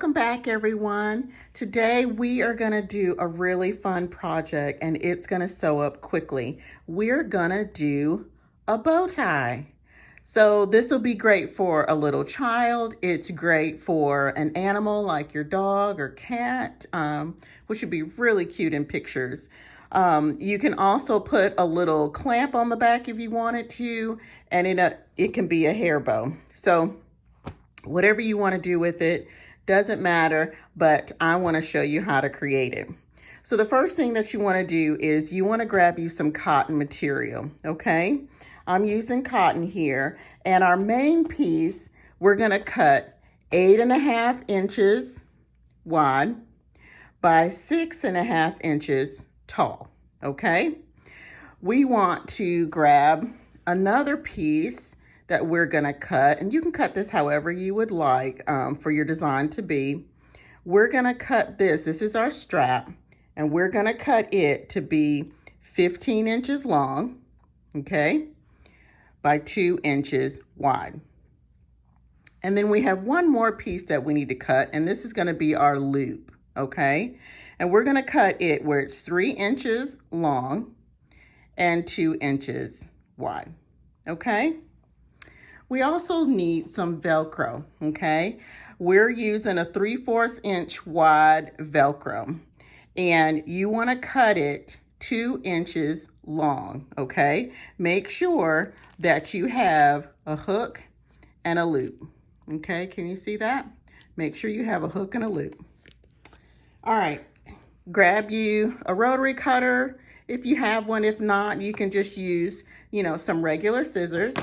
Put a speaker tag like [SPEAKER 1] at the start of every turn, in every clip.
[SPEAKER 1] Welcome back, everyone. Today we are going to do a really fun project and it's going to sew up quickly. We're going to do a bow tie. So this will be great for a little child. It's great for an animal like your dog or cat, which would be really cute in pictures. You can also put a little clamp on the back if you wanted to, and it can be a hair bow. So whatever you want to do with it, doesn't matter, but I want to show you how to create it. So the first thing that you want to do is you want to grab you some cotton material, okay? I'm using cotton here, and our main piece, we're going to cut 8.5 inches wide by 6.5 inches tall, okay? We want to grab another piece that we're going to cut, and you can cut this however you would like for your design to be. We're going to cut this. This is our strap, and we're going to cut it to be 15 inches long, okay, by 2 inches wide. And then we have one more piece that we need to cut, and this is going to be our loop, okay? And we're going to cut it where it's 3 inches long and 2 inches wide, okay? We also need some Velcro, okay? We're using a 3/4 inch wide Velcro, and you want to cut it 2 inches long, okay? Make sure that you have a hook and a loop, okay? Can you see that? Make sure you have a hook and a loop. All right, grab you a rotary cutter if you have one. If not, you can just use, some regular scissors.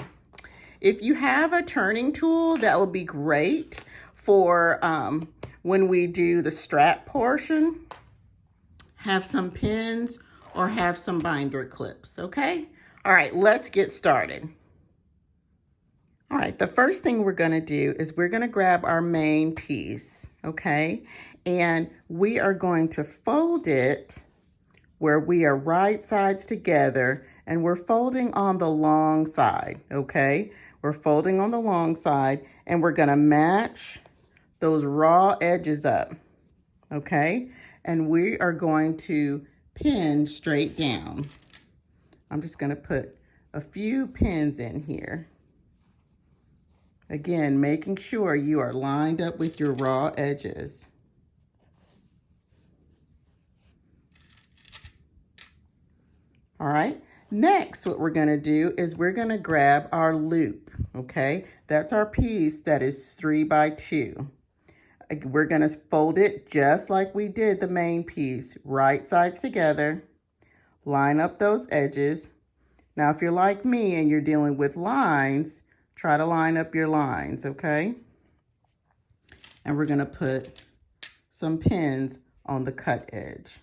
[SPEAKER 1] If you have a turning tool, that would be great for when we do the strap portion. Have some pins or have some binder clips, okay? All right, let's get started. All right, the first thing we're gonna do is we're gonna grab our main piece, okay? And we are going to fold it where we are right sides together, and we're folding on the long side, okay? We're folding on the long side, and we're gonna match those raw edges up, okay? And we are going to pin straight down. I'm just gonna put a few pins in here. Again, making sure you are lined up with your raw edges. All right. Next, what we're going to do is we're going to grab our loop, okay? That's our piece that is 3 by 2. We're going to fold it just like we did the main piece, right sides together, line up those edges. Now, if you're like me and you're dealing with lines, try to line up your lines, okay? And we're going to put some pins on the cut edge.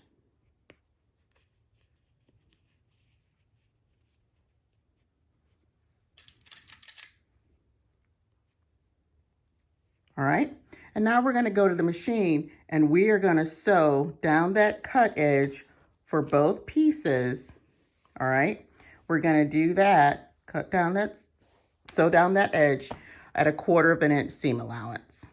[SPEAKER 1] All right, and now we're gonna go to the machine and we are gonna sew down that cut edge for both pieces. All right, we're gonna do that, sew down that edge at 1/4 inch seam allowance.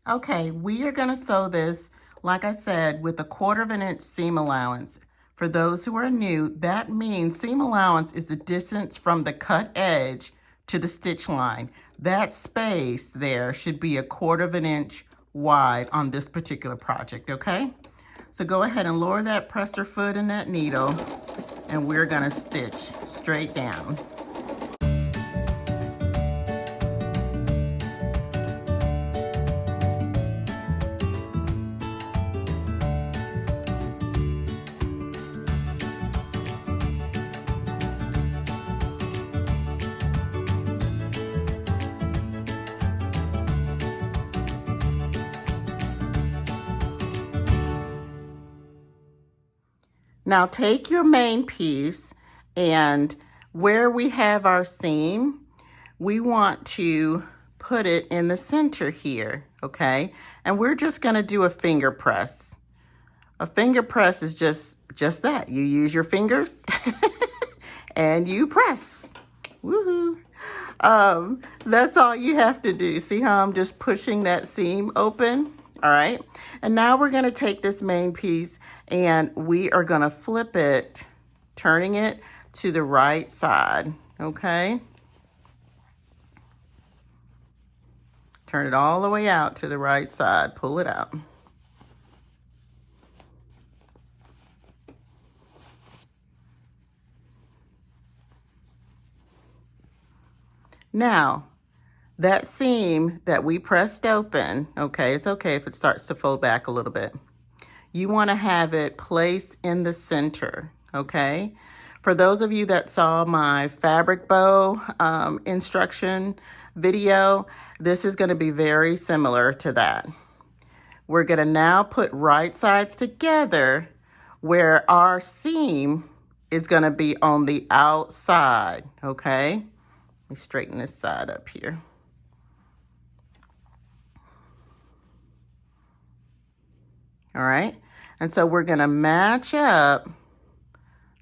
[SPEAKER 1] Okay, we are gonna sew this, like I said, with 1/4 inch seam allowance. For those who are new, that means seam allowance is the distance from the cut edge to the stitch line. That space there should be 1/4 inch wide on this particular project, okay? So go ahead and lower that presser foot and that needle, and we're gonna stitch straight down. Now take your main piece, and where we have our seam, we want to put it in the center here, okay? And we're just gonna do a finger press. A finger press is just that. You use your fingers and you press. Woohoo. That's all you have to do. See how I'm just pushing that seam open? All right. And now we're going to take this main piece and we are going to flip it, turning it to the right side. Okay. Turn it all the way out to the right side. Pull it out. Now, that seam that we pressed open, okay, it's okay if it starts to fold back a little bit. You want to have it placed in the center, okay? For those of you that saw my fabric bow instruction video, this is going to be very similar to that. We're going to now put right sides together where our seam is going to be on the outside, okay? Let me straighten this side up here. All right, and so we're going to match up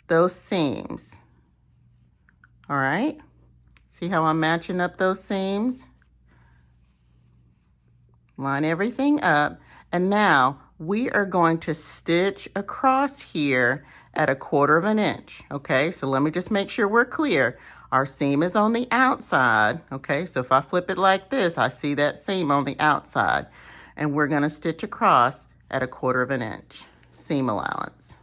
[SPEAKER 1] those seams. All right, see how I'm matching up those seams? Line everything up, and now we are going to stitch across here at 1/4 of an inch. Okay, so let me just make sure we're clear. Our seam is on the outside. Okay, so if I flip it like this, I see that seam on the outside, and we're going to stitch across at 1/4 of an inch seam allowance.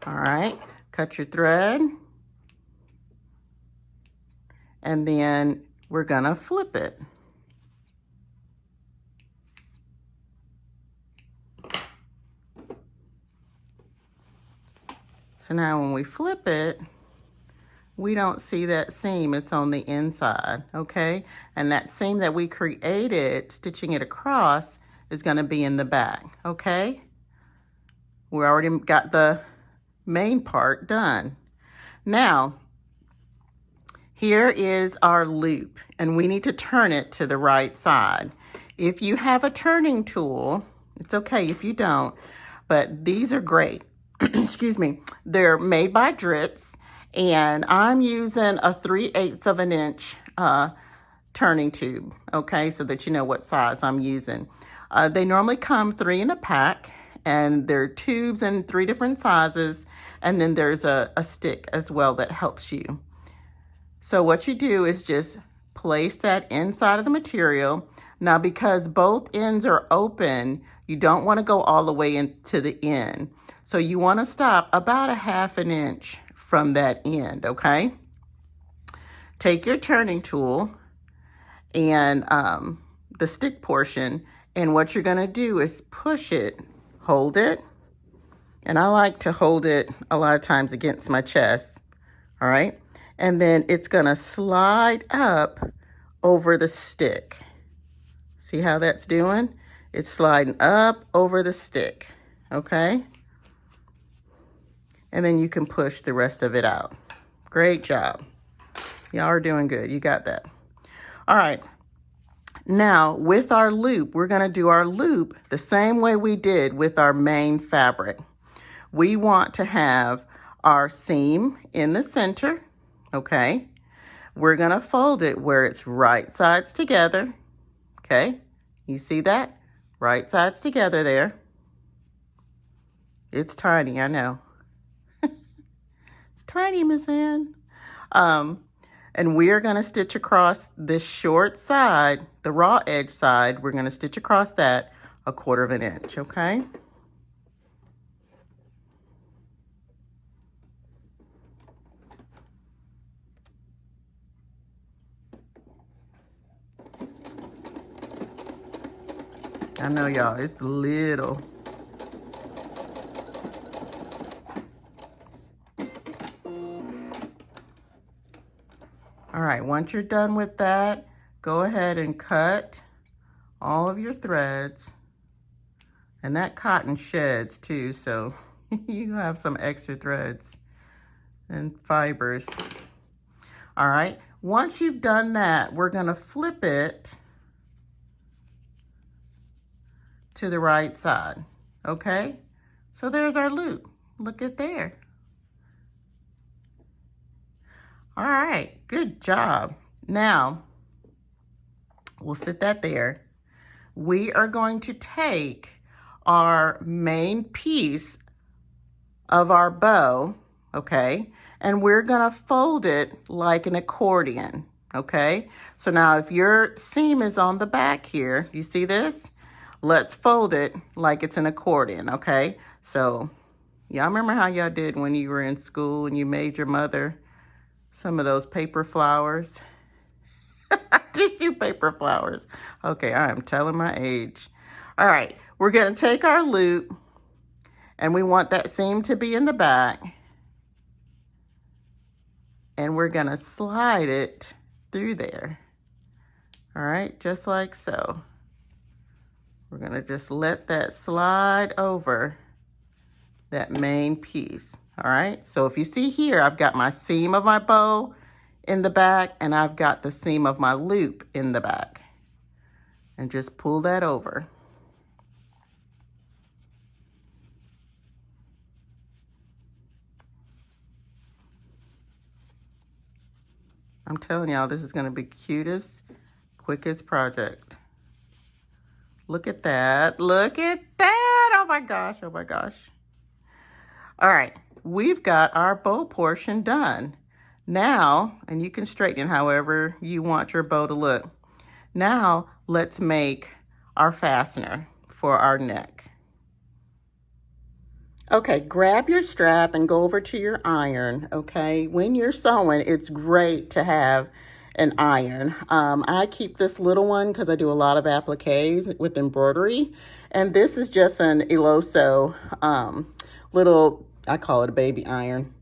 [SPEAKER 1] All right, cut your thread, and then we're gonna flip it. So now when we flip it, we don't see that seam, it's on the inside, okay? And that seam that we created, stitching it across, is gonna be in the back, okay? We already got the main part done. Now, here is our loop, and we need to turn it to the right side. If you have a turning tool, it's okay if you don't, but these are great. Excuse me. They're made by Dritz, and I'm using a 3/8 of an inch turning tube, okay, so that you know what size I'm using. They normally come 3 in a pack, and they're tubes in 3 different sizes, and then there's a stick as well that helps you. So what you do is just place that inside of the material. Now, because both ends are open, you don't want to go all the way into the end. So you want to stop about 1/2 an inch from that end, okay? Take your turning tool and the stick portion, and what you're going to do is push it, hold it, and I like to hold it a lot of times against my chest, all right? And then it's going to slide up over the stick. See how that's doing? It's sliding up over the stick, okay? And then you can push the rest of it out. Great job. Y'all are doing good. You got that. All right. Now, with our loop, we're going to do our loop the same way we did with our main fabric. We want to have our seam in the center, okay? We're going to fold it where it's right sides together, okay? You see that? Right sides together there. It's tiny, I know. It's tiny, Miss Ann. And we are going to stitch across this short side, the raw edge side. We're going to stitch across that 1/4 of an inch, okay? I know, y'all, it's little. All right, once you're done with that, go ahead and cut all of your threads. And that cotton sheds too, so you have some extra threads and fibers. All right, once you've done that, we're gonna flip it to the right side, okay? So there's our loop, look at there. All right, good job. Now, we'll sit that there. We are going to take our main piece of our bow, okay? And we're gonna fold it like an accordion, okay? So now if your seam is on the back here, you see this? Let's fold it like it's an accordion, okay? So y'all remember how y'all did when you were in school and you made your mother some of those paper flowers? Tissue paper flowers. Okay, I am telling my age. All right, we're gonna take our loop and we want that seam to be in the back. And we're gonna slide it through there. All right, just like so. We're gonna just let that slide over that main piece. All right, so if you see here, I've got my seam of my bow in the back and I've got the seam of my loop in the back. And just pull that over. I'm telling y'all, this is gonna be cutest, quickest project. Look at that, look at that. Oh my gosh, oh my gosh. All right, we've got our bow portion done. Now, and you can straighten it however you want your bow to look. Now, let's make our fastener for our neck. Okay, grab your strap and go over to your iron, okay? When you're sewing, it's great to have an iron. I keep this little one because I do a lot of appliques with embroidery. And this is just an Eloso little, I call it a baby iron,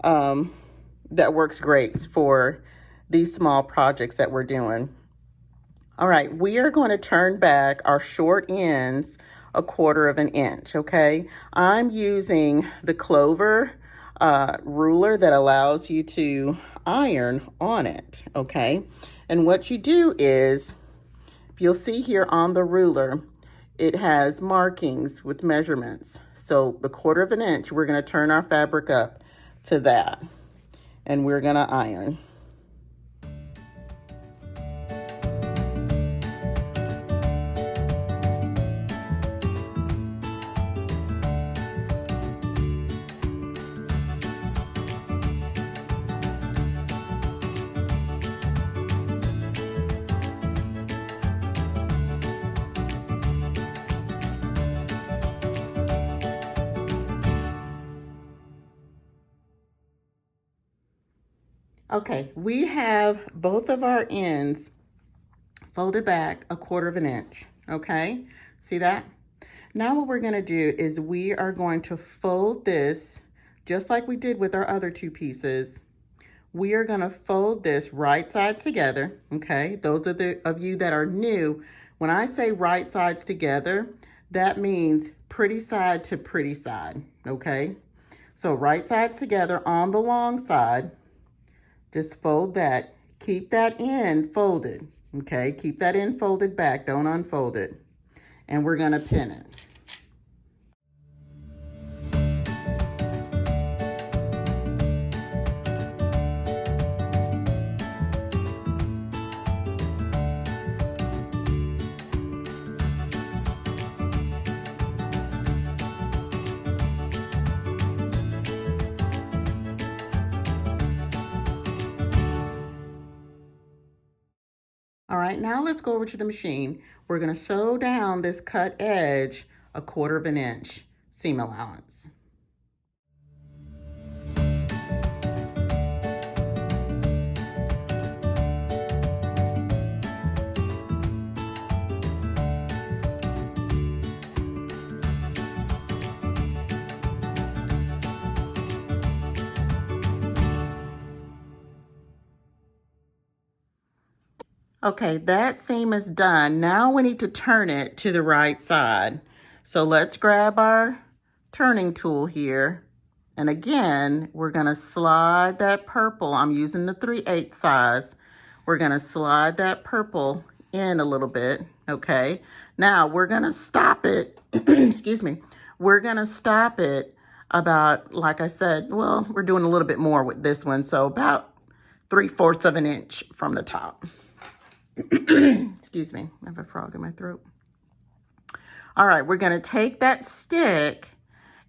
[SPEAKER 1] that works great for these small projects that we're doing. All right, we are going to turn back our short ends 1/4 of an inch, okay? I'm using the Clover ruler that allows you to iron on it, okay? And what you do is, if you'll see here on the ruler, it has markings with measurements. So the 1/4 of an inch, we're gonna turn our fabric up to that, and we're gonna iron. Okay, we have both of our ends folded back 1/4 of an inch, okay? See that? Now what we're gonna do is we are going to fold this just like we did with our other two pieces. We are gonna fold this right sides together, okay? Those are the of you that are new. When I say right sides together, that means pretty side to pretty side, okay? So right sides together on the long side. Just fold that. Keep that end folded, okay? Keep that end folded back. Don't unfold it. And we're going to pin it. All right, now let's go over to the machine. We're gonna sew down this cut edge 1/4 of an inch seam allowance. Okay, that seam is done. Now we need to turn it to the right side. So let's grab our turning tool here And again, we're gonna slide that purple. I'm using the 3/8 size. We're gonna slide that purple in a little bit, okay? Now we're gonna stop it, excuse me. We're gonna stop it about, like I said, well, we're doing a little bit more with this one, so about 3/4 of an inch from the top. Excuse me, I have a frog in my throat. All right, we're gonna take that stick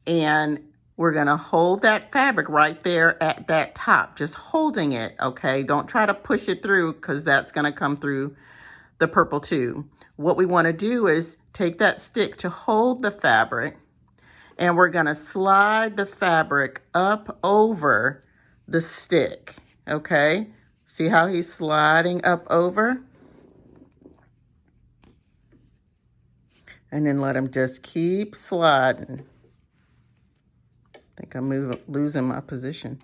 [SPEAKER 1] and we're gonna hold that fabric right there at that top, just holding it, okay? Don't try to push it through because that's gonna come through the purple too. What we wanna do is take that stick to hold the fabric and we're gonna slide the fabric up over the stick, okay? See how he's sliding up over? And then let him just keep sliding. I think I'm losing my position.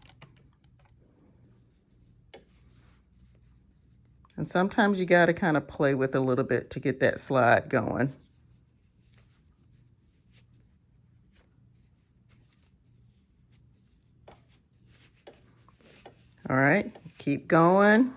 [SPEAKER 1] And sometimes you gotta kind of play with a little bit to get that slide going. All right, keep going.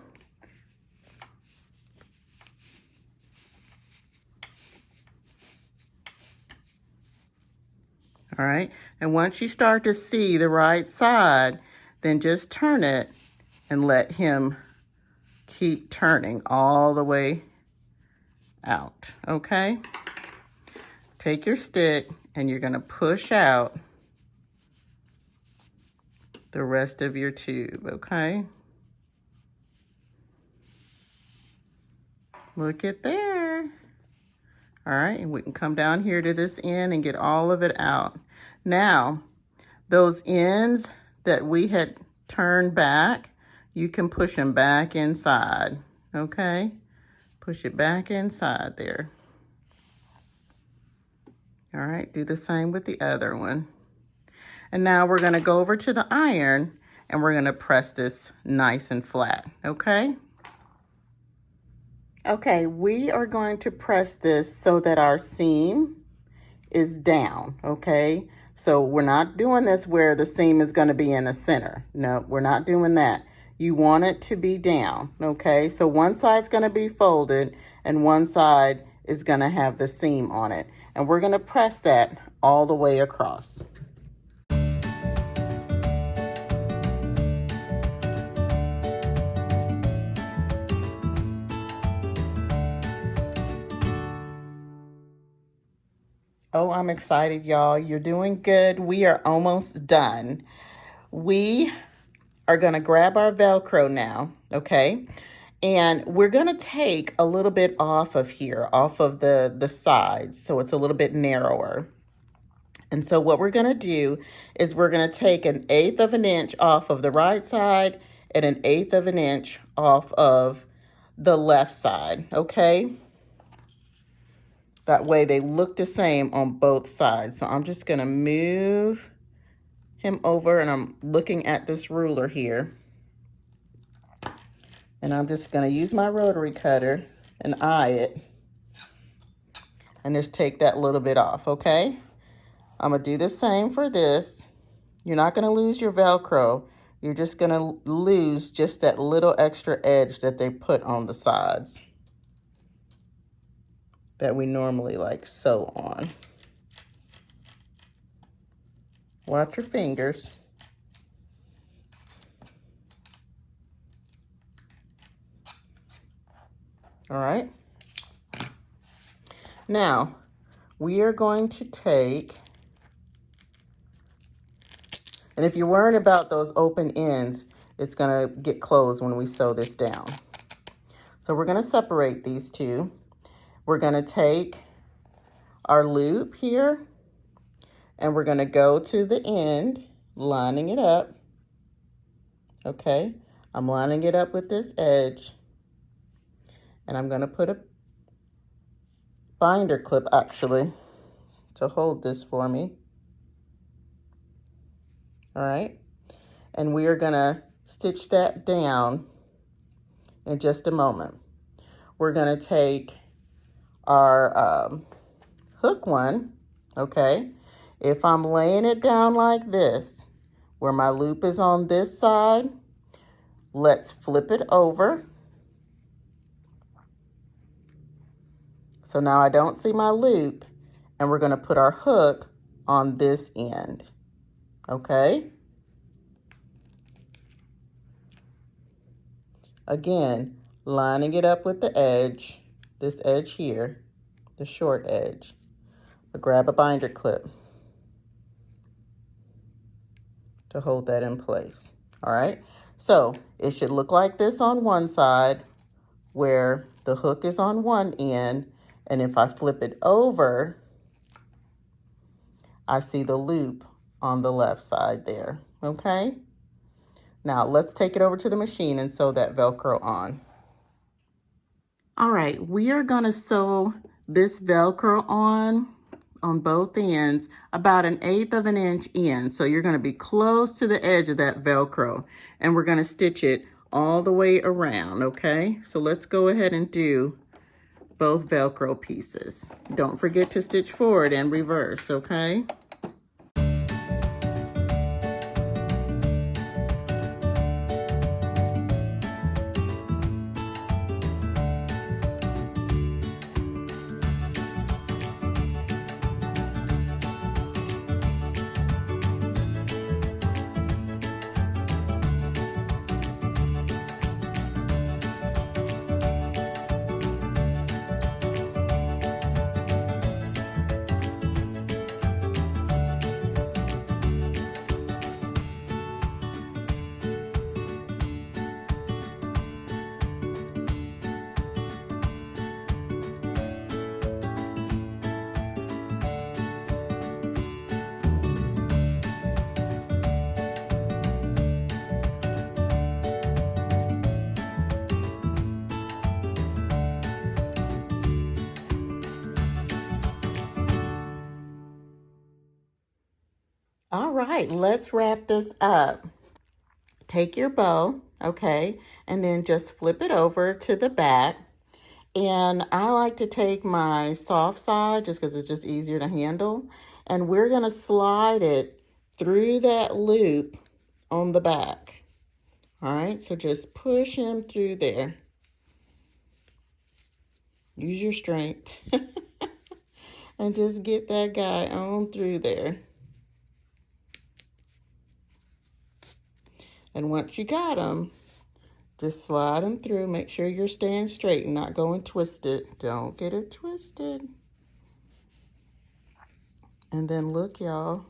[SPEAKER 1] All right, and once you start to see the right side, then just turn it and let him keep turning all the way out, okay? Take your stick and you're gonna push out the rest of your tube, okay? Look at there. All right, and we can come down here to this end and get all of it out. Now, those ends that we had turned back, you can push them back inside, okay? Push it back inside there. All right, do the same with the other one. And now we're gonna go over to the iron and we're gonna press this nice and flat, okay? Okay, we are going to press this so that our seam is down, okay? So we're not doing this where the seam is going to be in the center. No, we're not doing that. You want it to be down, okay? So one side's going to be folded and one side is going to have the seam on it. And we're going to press that all the way across. Oh, I'm excited, y'all. You're doing good. We are almost done. We are going to grab our Velcro now, okay? And we're going to take a little bit off of here, off of the sides, so it's a little bit narrower. And so what we're going to do is we're going to take 1/8 of an inch off of the right side and 1/8 of an inch off of the left side, okay? That way they look the same on both sides. So I'm just going to move him over and I'm looking at this ruler here. And I'm just going to use my rotary cutter and eye it. And just take that little bit off, okay? I'm going to do the same for this. You're not going to lose your Velcro. You're just going to lose just that little extra edge that they put on the sides that we normally like sew on. Watch your fingers. All right. Now, we are going to take, and if you're worried about those open ends, it's going to get closed when we sew this down. So we're going to separate these two. We're going to take our loop here, and we're going to go to the end, lining it up. Okay, I'm lining it up with this edge, and I'm going to put a binder clip actually to hold this for me. All right, and we are going to stitch that down in just a moment. We're going to take our hook one, okay? If I'm laying it down like this, where my loop is on this side. Let's flip it over. So now I don't see my loop, and we're going to put our hook on this end. Okay? Again, lining it up with the edge, this edge here, the short edge. I'll grab a binder clip to hold that in place. All right? So it should look like this on one side where the hook is on one end, and if I flip it over, I see the loop on the left side there. Okay? Now let's take it over to the machine and sew that Velcro on. All right, we are gonna sew this Velcro on both ends about 1/8 of an inch in. So you're gonna be close to the edge of that Velcro, and we're gonna stitch it all the way around, okay? So let's go ahead and do both Velcro pieces. Don't forget to stitch forward and reverse, okay? All right, let's wrap this up. Take your bow, okay, and then just flip it over to the back. And I like to take my soft side just because it's just easier to handle. And we're going to slide it through that loop on the back. All right, so just push him through there. Use your strength. And just get that guy on through there. And once you got him, just slide them through. Make sure you're staying straight and not going twisted. Don't get it twisted. And then look, y'all.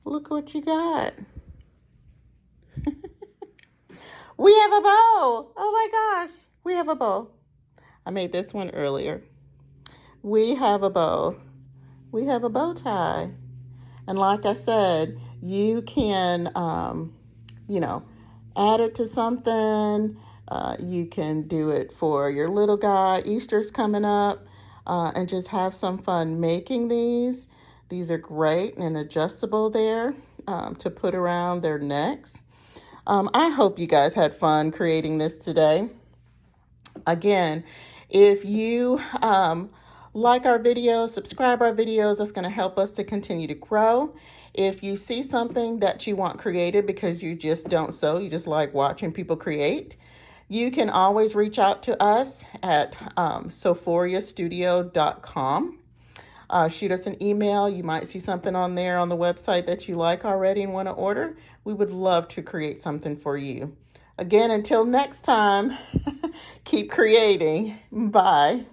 [SPEAKER 1] Look what you got. We have a bow. Oh my gosh. We have a bow. I made this one earlier. We have a bow. We have a bow tie. And like I said, you can, you know, add it to something. You can do it for your little guy. Easter's coming up, and just have some fun making these. These are great and adjustable there to put around their necks. I hope you guys had fun creating this today. Again, if you like our videos, subscribe our videos, that's going to help us to continue to grow. If you see something that you want created because you just don't sew, you just like watching people create, you can always reach out to us at sophoriastudio.com. Shoot us an email. You might see something on there on the website that you like already and want to order. We would love to create something for you. Again, until next time, keep creating. Bye.